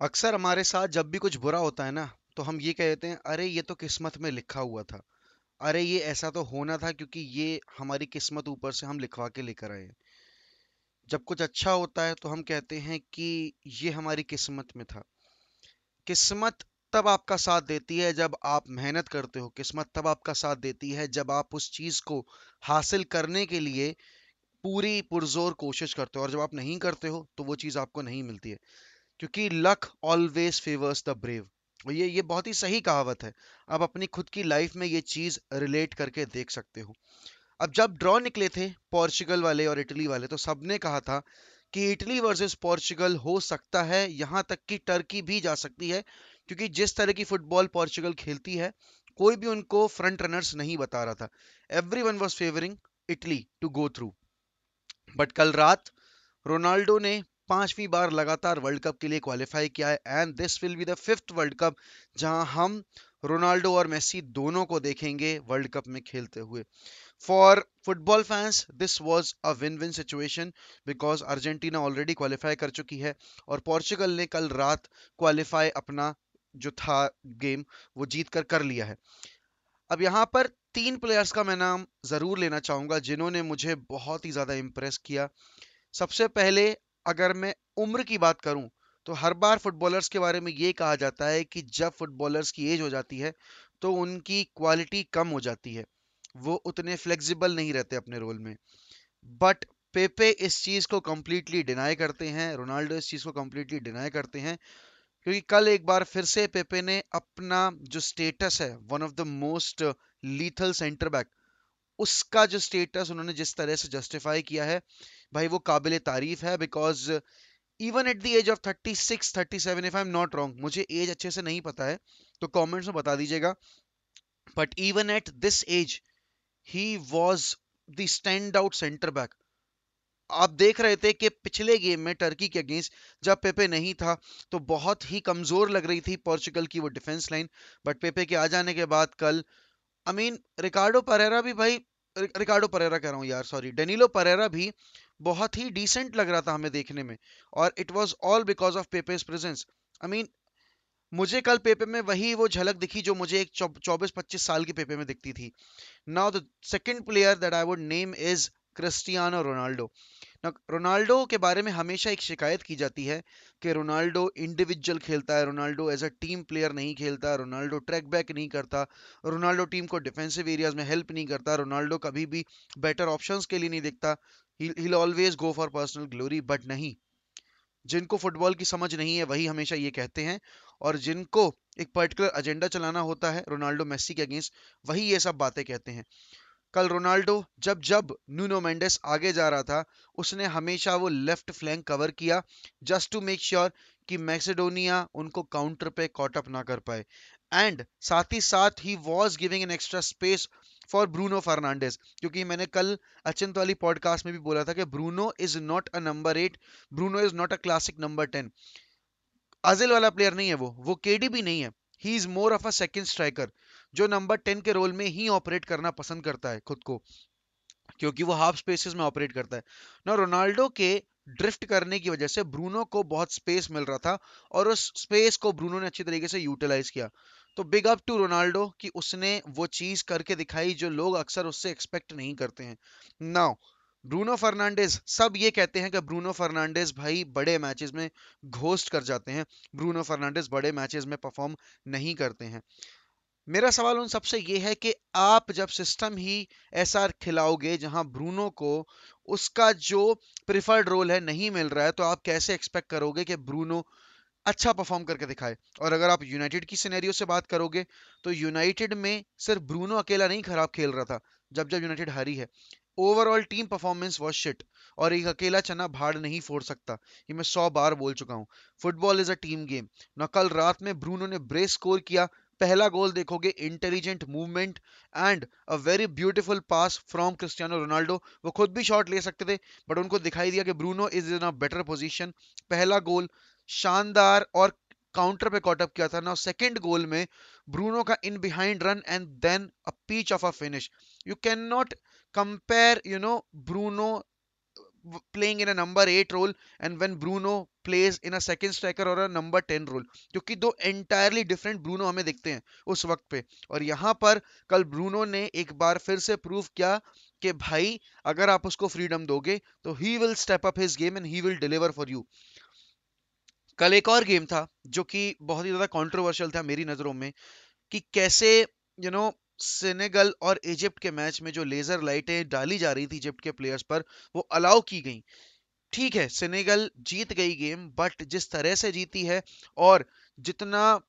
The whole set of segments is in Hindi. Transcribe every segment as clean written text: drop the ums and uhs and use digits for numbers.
अक्सर हमारे साथ जब भी कुछ बुरा होता है ना, तो हम ये कहते हैं, अरे ये तो किस्मत में लिखा हुआ था। अरे ये ऐसा तो होना था क्योंकि ये हमारी किस्मत ऊपर से हम लिखवा के लेकर आए हैं। जब कुछ अच्छा होता है तो हम कहते हैं कि ये हमारी किस्मत में था। किस्मत तब आपका साथ देती है जब आप मेहनत करते हो। किस्मत तब आपका साथ देती है जब आप उस चीज को हासिल करने के लिए पूरी पुरजोर कोशिश करते हो, और जब आप नहीं करते हो तो वो चीज आपको नहीं मिलती है। क्योंकि luck always favours the brave. और ये बहुत ही सही कहावत है। आप अपनी खुद की लाइफ में ये चीज रिलेट करके देख सकते हो। अब जब ड्रॉ निकले थे पोर्चुगल वाले और इटली वाले, तो सबने कहा था कि इटली वर्सेस पोर्चुगल हो सकता है, यहां तक कि टर्की भी जा सकती है, क्योंकि जिस तरह की फुटबॉल पोर्चुगल खेलती है, कोई भी उनको फ्रंट रनर्स नहीं बता रहा था। Everyone was favouring Italy to go through. But कल रात रोनाल्डो ने पांचवी बार लगातार वर्ल्ड कप के लिए क्वालिफाई किया है, and this will be the fifth world cup जहां हम रोनाल्डो और मेसी दोनों को देखेंगे वर्ल्ड कप में खेलते हुए। For football fans this was a win win situation, because Argentina already qualify कर चुकी है और पोर्चुगल ने कल रात क्वालिफाई अपना जो था गेम, वो जीत कर कर लिया है। अब यहाँ पर तीन प्लेयर्स का मैं नाम जरूर लेना चाहूंगा जिन्होंने मुझे बहुत ही ज्यादा इंप्रेस किया। सबसे पहले, अगर मैं उम्र की बात करूं, तो हर बार फुटबॉलर्स के बारे में ये कहा जाता है कि जब फुटबॉलर्स की एज हो जाती है तो उनकी क्वालिटी कम हो जाती है, वो उतने फ्लेक्सिबल नहीं रहते अपने रोल में। बट पेपे इस चीज को कंप्लीटली डिनाई करते हैं, रोनाल्डो इस चीज को कंप्लीटली डिनाई करते हैं, क्योंकि कल एक बार फिर से पेपे ने अपना जो स्टेटस है, one of the most lethal centre back, उसका जो स्टेटस उन्होंने जिस तरह से जस्टिफाई किया है, भाई वो काबिल तारीफ है। Because even at the age of 36 37, if I am not wrong, मुझे एज अच्छे से नहीं पता है तो कमेंट्स में बता दीजिएगा, but even at this age he was the stand out centre back. आप देख रहे थे कि पिछले गेम में टर्की के अगेंस्ट जब पेपे नहीं था, तो बहुत ही कमजोर लग रही थी पोर्चुगल की वो डिफेंस लाइन। बट पेपे के आ जाने के बाद कल, आई मीन, रिकार्डो परेरा भी भाई, रिकार्डो परेरा कह रहा हूँ यार, सॉरी, डेनिलो परेरा भी बहुत ही डिसेंट लग रहा था हमें देखने में। और it was all because of Pepe's presence. I mean, मुझे कल पेपे में वही वो झलक दिखी जो मुझे एक 24-25 साल के पेपे में दिखती थी। Now the second player that I would name is Cristiano Ronaldo. Ronaldo के बारे में हमेशा एक शिकायत की जाती है कि रोनाल्डो इंडिविजुअल खेलता है, Ronaldo as a team player नहीं खेलता, रोनाल्डो ट्रैक बैक नहीं करता, रोनाल्डो टीम को डिफेंसिव एरियाज में हेल्प नहीं करता, रोनाल्डो कभी भी बेटर ऑप्शंस के लिए नहीं देखता, ही always go for personal glory. But नहीं, जिनको फुटबॉल की समझ नहीं है वही हमेशा ये कहते हैं, और जिनको एक पर्टिकुलर एजेंडा चलाना होता है रोनाल्डो मेसी के अगेंस्ट, वही ये सब बातें कहते हैं। कल रोनाल्डो जब जब न्यूनो मेंडेस आगे जा रहा था, उसने हमेशा वो लेफ्ट फ्लैंक कवर किया, जस्ट टू मेक श्योर कि मैसेडोनिया उनको काउंटर पे कॉट अप ना कर पाए। एंड साथ ही साथ he was giving an extra space for Bruno Fernandes, क्योंकि मैंने कल अचिंत वाली पॉडकास्ट में भी बोला था कि Bruno is not a number 8, Bruno is not a classic number 10। अजिल वाला प्लेयर नहीं है, वो केडी भी नहीं है। He is more of a second striker, जो नंबर 10 के रोल में ही ऑपरेट करना पसंद करता है खुद को, क्योंकि वो हाफ स्पेसेस में ऑपरेट करता है ना। रोनाल्डो के ड्रिफ्ट करने की वजह से ब्रूनो को बहुत स्पेस मिल रहा था, और उस स्पेस को ब्रूनो ने अच्छी तरीके से यूटिलाइज किया। तो बिग अप टू रोनाल्डो कि उसने वो चीज करके दिखाई जो लोग अक्सर उससे एक्सपेक्ट नहीं करते हैं। नाउ ब्रूनो फर्नांडिस, सब ये कहते हैं कि ब्रूनो फर्नांडिस भाई बड़े मैचेस में घोस्ट कर जाते हैं, ब्रूनो फर्नांडिस बड़े मैचेस में परफॉर्म नहीं करते हैं। मेरा सवाल उन सबसे ये है कि आप जब सिस्टम ही ऐसा खिलाओगे जहां ब्रूनो को उसका जो प्रिफर्ड रोल है नहीं मिल रहा है, तो आप कैसे एक्सपेक्ट करोगे कि ब्रूनो अच्छा परफॉर्म करके दिखाए। और अगर आप यूनाइटेड की सिनेरियो से बात करोगे, तो यूनाइटेड में सिर्फ ब्रूनो अकेला नहीं खराब खेल रहा था जब जब यूनाइटेड हारी है। Overall team performance was shit, और एक अकेला चना भाड़ नहीं फोड़ सकता, ये मैं 100 बार बोल चुका हूँ। Football is a team game ना। कल रात में ब्रूनो ने ब्रेस स्कोर किया, पहला गोल देखोगे, intelligent movement and a very beautiful pass from Cristiano Ronaldo. वो खुद भी शॉट ले सकते थे, बट उनको दिखाई दिया कि Bruno is in a better position. पहला गोल शानदार, और काउंटर पे कॉट अप किया था ना। सेकंड गोल में ब्रूनो का in behind run and then a peach of a finish. You can not compare, Bruno playing in a number 8 role and when Bruno plays in a second striker or a number 10 role, क्योंकि दो entirely different ब्रूनो हमें दिखते हैं उस वक्त पे। और यहाँ पर कल ब्रूनो ने एक बार फिर से प्रूव किया कि भाई अगर आप उसको फ्रीडम दोगे तो he will step up his game and he will deliver for you. कल एक और गेम था जो कि बहुत ही ज्यादा कंट्रोवर्शियल था मेरी नजरों में, कि कैसे सेनेगल और इजिप्ट के मैच में जो लेजर लाइटें डाली जा रही थी इजिप्ट के प्लेयर्स पर वो अलाउ की गई। ठीक है, सेनेगल जीत गई गेम, बट जिस तरह से जीती है और जितना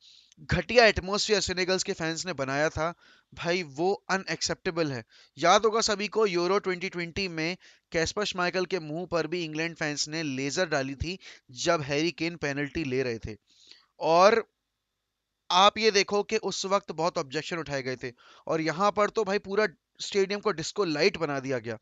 घटिया एटमॉस्फेयर सेनेगल्स के फैंस ने बनाया था, भाई वो अनएक्सेप्टेबल है। याद होगा सभी को यूरो 2020 में कैस्पर श्माइकल के मुंह पर भी इंग्लैंड फैंस ने लेजर डाली थी जब हैरी केन पेनल्टी ले रहे थे। और आप ये देखो कि उस वक्त बहुत ऑब्जेक्शन उठाए गए थे और यहाँ पर तो भाई पूरा स्टेडियम को डिस्को लाइट बना दिया गया।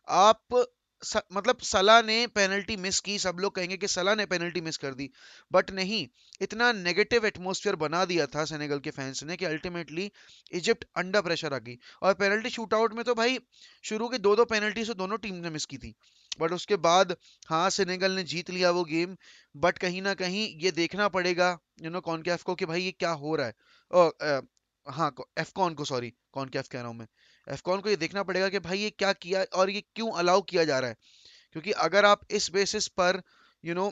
आप मतलब सलाह ने पेनल्टी मिस की, सब लोग कहेंगे कि सलाह ने पेनल्टी मिस कर दी, बट नहीं, इतना नेगेटिव एटमॉस्फेयर बना दिया था सेनेगल के फैंस ने कि अल्टीमेटली इजिप्ट अंडर प्रेशर आ गई। और पेनल्टी शूटआउट में तो भाई शुरू की दो दो पेनल्टी से दोनों टीम ने मिस की थी, बट उसके बाद हाँ सेनेगल ने जीत लिया वो गेम। बट कहीं ना कहीं ये देखना पड़ेगा कॉनकैफ को कि भाई ये क्या हो रहा है। हाँ, एफकॉन को, सॉरी कॉनकैफ कह रहा हूँ मैं। एफकॉन को ये देखना पड़ेगा कि भाई ये क्या किया और ये क्यों अलाउ किया जा रहा है। क्योंकि अगर आप इस बेसिस पर यू नो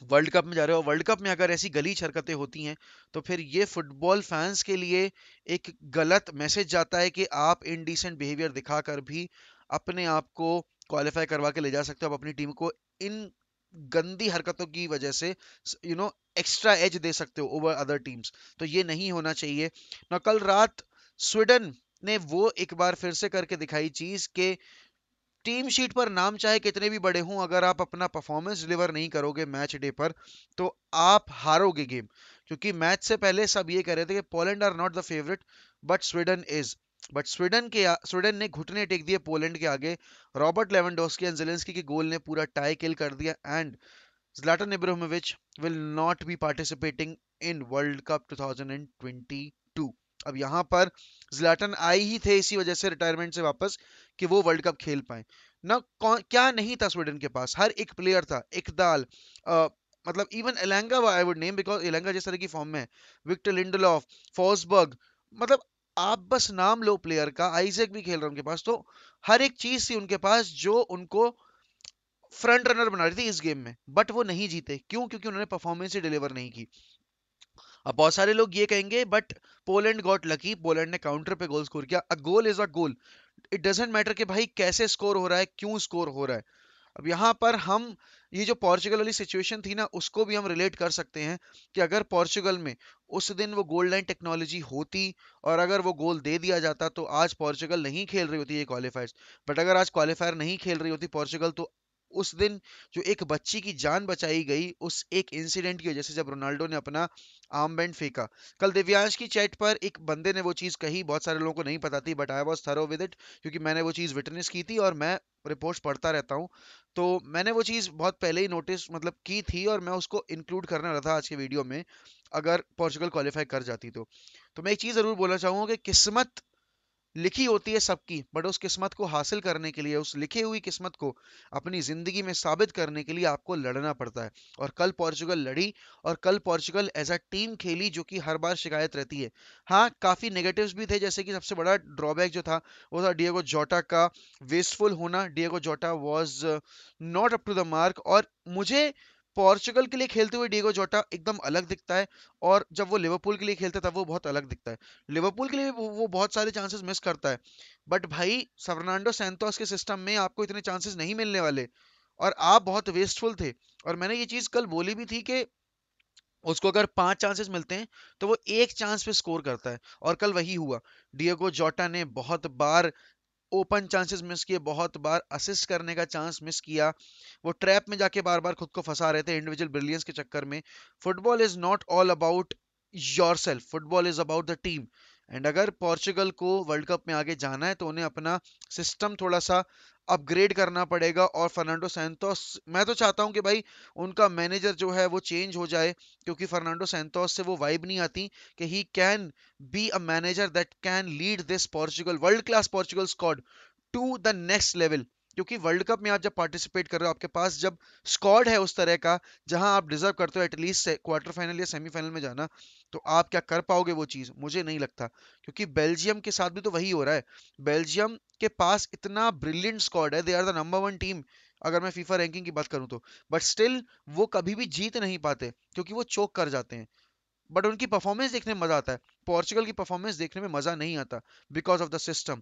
वर्ल्ड कप में जा रहे हो, वर्ल्ड कप में अगर ऐसी गलीच हरकतें होती हैं तो फिर ये फुटबॉल फैंस के लिए एक गलत मैसेज जाता है कि आप इनडिसेंट बिहेवियर दिखाकर भी अपने आप को क्वालिफाई करवा के ले जा सकते हो, आप अपनी टीम को इन गंदी हरकतों की वजह से एक्स्ट्रा एज दे सकते हो ओवर अदर टीम्स। तो ये नहीं होना चाहिए ना। कल रात स्वीडन ने वो एक बार फिर से करके दिखाई चीज के टीम शीट पर नाम चाहे कितने भी बड़े हों, अगर आप अपना परफॉर्मेंस डिलीवर नहीं करोगे मैच डे पर तो आप हारोगे गेम। क्योंकि मैच से पहले सब ये कह रहे थे कि Poland are not the favourite but Sweden is. But Sweden ने घुटने टेक दिए पोलैंड के आगे। रॉबर्ट लेवेंडोस्की एंड जेलेंस्की के गोल ने पूरा टाई किल कर दिया and Zlatan Ibrahimovic will not be participating in World Cup 2022। अब यहाँ पर Zlatan आए ही थे इसी वजह से रिटायरमेंट से वापस कि वो वर्ल्ड कप खेल पाए ना। क्या नहीं था स्वीडन के पास, हर एक प्लेयर था, इकदाल, मतलब इवन एलेंगा आई वुड नेम बिकॉज एलेंगा जिस तरह की फॉर्म में है, विक्टर लिंडलॉफ, फॉसबर्ग, मतलब आप बस नाम लो प्लेयर का, आइजैक भी खेल रहा है उनके पास। तो हर एक चीज थी उनके पास जो उनको फ्रंट रनर बना रही थी इस गेम में, बट वो नहीं जीते। क्यों? क्योंकि उन्होंने परफॉर्मेंस ही डिलीवर नहीं की। अब बहुत सारे लोग ये कहेंगे but Poland got lucky, Poland ने काउंटर पे गोल स्कोर किया। A goal is a goal, it doesn't matter कि भाई कैसे स्कोर हो रहा है, क्यों स्कोर हो रहा है। अब यहाँ पर हम ये जो पोर्चुगल वाली सिचुएशन थी ना उसको भी हम रिलेट कर सकते हैं कि अगर पोर्चुगल में उस दिन वो गोल लाइन टेक्नोलॉजी होती और अगर वो गोल दे दिया जाता तो आज पोर्चुगल नहीं खेल रही होती ये क्वालिफायर्स। बट अगर आज क्वालिफायर नहीं खेल रही होती पोर्चुगल तो उस दिन जो एक बच्ची की जान बचाई गई उस एक इंसिडेंट की वजह से जब रोनाल्डो ने अपना आर्म बैंड फेंका। कल दिव्यांश की चैट पर एक बंदे ने वो चीज़ कही, बहुत सारे लोगों को नहीं पता थी but I was thorough with it, क्योंकि मैंने वो चीज़ विटनेस की थी और मैं रिपोर्ट्स पढ़ता रहता हूँ। तो मैंने वो चीज़ बहुत पहले ही नोटिस मतलब की थी और मैं उसको इंक्लूड करने वाला था आज के वीडियो में अगर पोर्चुगल क्वालिफाई कर जाती तो मैं एक चीज़ ज़रूर बोलना चाहूँगा कि किस्मत लिखी होती है सबकी, बट उस किस्मत को हासिल करने के लिए, उस लिखी हुई किस्मत को अपनी जिंदगी में साबित करने के लिए आपको लड़ना पड़ता है। और कल पोर्चुगल लड़ी और कल पोर्चुगल एज अ टीम खेली, जो कि हर बार शिकायत रहती है। हाँ, काफी नेगेटिव्स भी थे, जैसे कि सबसे बड़ा ड्रॉबैक जो था वो था डिएगो जोटा का वेस्टफुल होना। Diego Jota was not up to the mark और मुझे पोर्चुगल के लिए खेलते हुए डिएगो जोटा एकदम अलग दिखता है और जब वो लिवरपूल के लिए खेलता है तब वो बहुत अलग दिखता है। लिवरपूल के लिए वो बहुत सारे चांसेस मिस करता है, बट भाई फर्नांडो सैंतोस के सिस्टम में आपको इतने चांसेस नहीं मिलने वाले और आप बहुत वेस्टफुल थे। और मैंने ये चीज कल बोली भी थी कि उसको अगर 5 चांसेस मिलते हैं तो वो एक चांस पे स्कोर करता है और कल वही हुआ। डिएगो जोटा ने बहुत बार ओपन चांसेस मिस किए, बहुत बार असिस्ट करने का चांस मिस किया। वो ट्रैप में जाके बार बार खुद को फंसा रहे थे इंडिविजुअल ब्रिलियंस के चक्कर में। Football is not all about yourself, football is about the team. And अगर पोर्चुगल को वर्ल्ड कप में आगे जाना है तो उन्हें अपना सिस्टम थोड़ा सा अपग्रेड करना पड़ेगा। और फर्नांडो सैंतोस, मैं तो चाहता हूं कि भाई उनका मैनेजर जो है वो चेंज हो जाए, क्योंकि फर्नांडो सैंतोस से वो वाइब नहीं आती कि he can be a manager that can lead this Portugal world class Portugal squad to the next level. क्योंकि वर्ल्ड कप में आप जब पार्टिसिपेट कर रहे हो, आपके पास जब स्क्वाड है उस तरह का जहां आप डिजर्व करते हो एटलीस्ट क्वार्टर फाइनल या सेमीफाइनल में जाना, तो आप क्या कर पाओगे वो चीज? मुझे नहीं लगता। क्योंकि बेल्जियम के साथ भी तो वही हो रहा है। बेल्जियम के पास इतना ब्रिलियंट स्क्वाड है, they are the number one team अगर मैं फीफा रैंकिंग की बात करूं तो। बट स्टिल वो कभी भी जीत नहीं पाते क्योंकि वो चोक कर जाते हैं। बट उनकी परफॉर्मेंस देखने में मजा आता है। पोर्चुगल की परफॉर्मेंस देखने में मजा नहीं आता बिकॉज ऑफ द सिस्टम।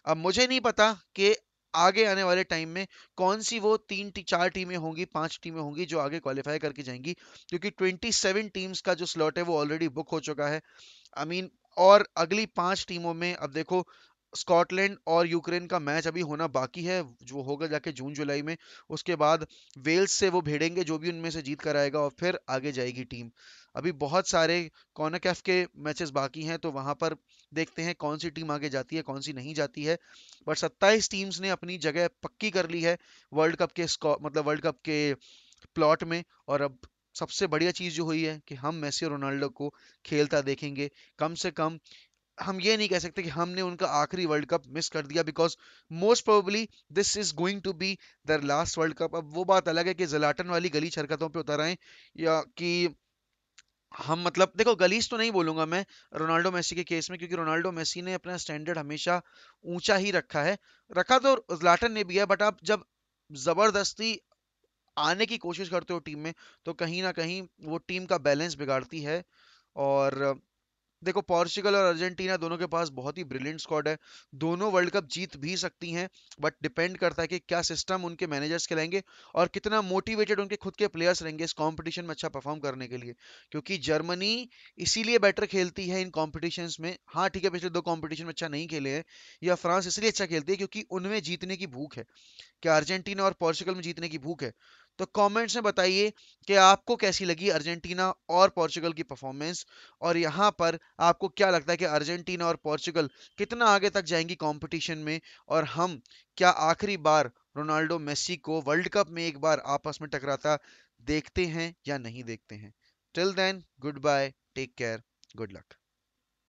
अब मुझे नहीं पता कि आगे आने वाले टाइम में कौन सी वो चार टीमें होंगी, पांच टीमें होंगी जो आगे क्वालिफाई करके जाएंगी, क्योंकि 27 टीम्स का जो स्लॉट है वो ऑलरेडी बुक हो चुका है। आई मीन, और अगली पांच टीमों में अब देखो, स्कॉटलैंड और यूक्रेन का मैच अभी होना बाकी है, जो होगा जाके जून जुलाई में। उसके बाद वेल्स से वो भिड़ेंगे, जो भी उनमें से जीत कर आएगा, और फिर आगे जाएगी टीम। अभी बहुत सारे कॉनकैफ के मैचेस बाकी हैं, तो वहां पर देखते हैं कौन सी टीम आगे जाती है, कौन सी नहीं जाती है। बट 27 टीम्स ने अपनी जगह पक्की कर ली है वर्ल्ड कप के मतलब वर्ल्ड कप के प्लॉट में। और अब सबसे बढ़िया चीज जो हुई है कि हम मेसी और रोनाल्डो को खेलता देखेंगे। कम से कम हम ये नहीं कह सकते कि हमने उनका आखिरी वर्ल्ड कप मिस कर दिया, because most probably this is going to be their last world cup. अब वो बात अलग है कि जलाटन वाली गली हरकतों पे उतर आए, या कि हम, मतलब देखो, गलीज तो नहीं बोलूंगा मैं रोनाल्डो मेसी के केस में, क्योंकि रोनाल्डो मेसी ने अपना स्टैंडर्ड हमेशा ऊंचा ही रखा है। रखा तो ज़्लाटन ने भी है, बट आप जब जबरदस्ती आने की कोशिश करते हो टीम में, तो कहीं ना कहीं वो टीम का बैलेंस बिगाड़ती है। और देखो, पोर्चुगल और अर्जेंटीना दोनों के पास बहुत ही ब्रिलियंट स्क्वाड है। दोनों वर्ल्ड कप जीत भी सकती हैं, बट डिपेंड करता है कि क्या सिस्टम उनके मैनेजर्स खिलाएंगे और कितना मोटिवेटेड उनके खुद के प्लेयर्स रहेंगे इस कंपटीशन में अच्छा परफॉर्म करने के लिए। क्योंकि जर्मनी इसीलिए बेटर खेलती है इन कॉम्पिटिशन्स में। हाँ ठीक है, पिछले दो कॉम्पिटिशन में अच्छा नहीं खेले हैं, या फ्रांस इसलिए अच्छा खेलती है क्योंकि उनमें जीतने की भूख है। क्या अर्जेंटीना और पोर्चुगल में जीतने की भूख है? तो कमेंट्स में बताइए कि आपको कैसी लगी अर्जेंटीना और पोर्चुगल की परफॉर्मेंस, और यहाँ पर आपको क्या लगता है कि अर्जेंटीना और पोर्चुगल कितना आगे तक जाएंगी कंपटीशन में, और हम क्या आखिरी बार रोनाल्डो मेसी को वर्ल्ड कप में एक बार आपस में टकराता देखते हैं या नहीं देखते हैं? Till then, goodbye, take care, good luck.